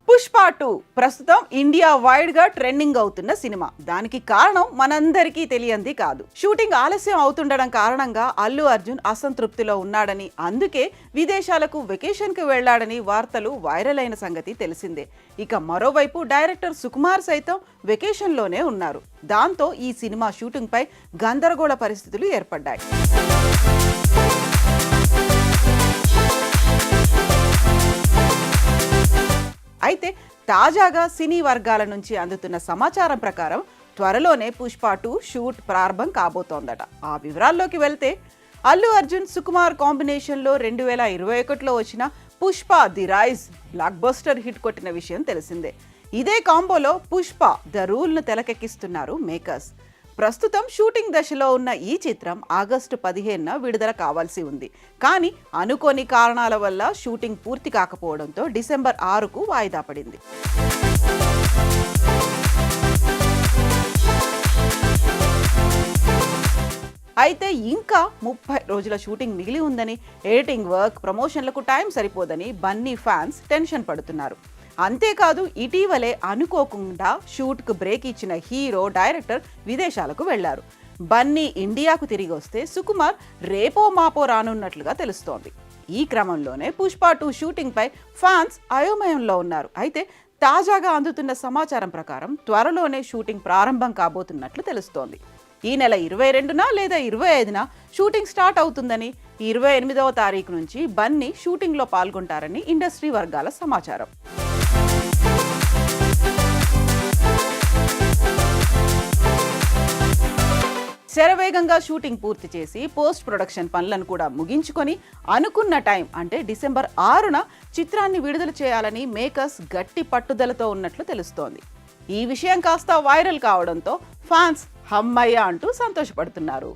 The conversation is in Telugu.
పుష్ప 2 ప్రస్తుతం ఇండియా వైడ్ గా ట్రెండింగ్ అవుతున్న సినిమా. దానికి కారణం మనందరికీ తెలియంది కాదు. షూటింగ్ ఆలస్యం అవుతుండడం కారణంగా అల్లు అర్జున్ అసంతృప్తిలో ఉన్నాడని, అందుకే విదేశాలకు వెకేషన్ కి వెళ్లాడని వార్తలు వైరల్ అయిన సంగతి తెలిసిందే. ఇక మరోవైపు డైరెక్టర్ సుకుమార్ సైతం వెకేషన్ లోనే ఉన్నారు. దాంతో ఈ సినిమా షూటింగ్ పై గందరగోళ పరిస్థితులు ఏర్పడ్డాయి. అయితే తాజాగా సినీ వర్గాల నుంచి అందుతున్న సమాచారం ప్రకారం త్వరలోనే పుష్ప 2 షూట్ ప్రారంభం కాబోతోందట. ఆ వివరాల్లోకి వెళ్తే అల్లు అర్జున్ సుకుమార్ కాంబినేషన్లో 2021లో వచ్చిన Pushpa the rise blockbuster hit కొట్టిన విషయం తెలిసిందే. ఇదే కాంబోలో పుష్ప ద రూల్ను తెరకెక్కిస్తున్నారు మేకర్స్. ప్రస్తుతం షూటింగ్ దశలో ఉన్న ఈ చిత్రం ఆగస్టు 15న విడుదల కావాల్సి ఉంది. కానీ అనుకోని కారణాల వల్ల షూటింగ్ పూర్తి కాకపోవడంతో డిసెంబర్ 6కు వాయిదా పడింది. అయితే ఇంకా 30 రోజుల షూటింగ్ మిగిలి ఉందని, ఎడిటింగ్ వర్క్, ప్రమోషన్లకు టైం సరిపోదని బన్నీ ఫ్యాన్స్ టెన్షన్ పడుతున్నారు. అంతేకాదు, ఇటీవలే అనుకోకుండా షూట్కు బ్రేక్ ఇచ్చిన హీరో, డైరెక్టర్ విదేశాలకు వెళ్లారు. బన్నీ ఇండియాకు తిరిగి వస్తే సుకుమార్ రేపో మాపో రానున్నట్లుగా తెలుస్తోంది. ఈ క్రమంలోనే పుష్ప 2 షూటింగ్ పై ఫ్యాన్స్ అయోమయంలో ఉన్నారు. అయితే తాజాగా అందుతున్న సమాచారం ప్రకారం త్వరలోనే షూటింగ్ ప్రారంభం కాబోతున్నట్లు తెలుస్తోంది. ఈ నెల 22న లేదా 25న షూటింగ్ స్టార్ట్ అవుతుందని, 28వ తారీఖు నుంచి బన్నీ షూటింగ్లో పాల్గొంటారని ఇండస్ట్రీ వర్గాల సమాచారం. శరవేగంగా షూటింగ్ పూర్తి చేసి పోస్ట్ ప్రొడక్షన్ పనులను కూడా ముగించుకొని అనుకున్న టైం అంటే డిసెంబర్ 6న చిత్రాన్ని విడుదల చేయాలని మేకర్స్ గట్టి పట్టుదలతో ఉన్నట్లు తెలుస్తోంది. ఈ విషయం కాస్త వైరల్ కావడంతో ఫ్యాన్స్ హమ్మయ్య అంటూ సంతోషపడుతున్నారు.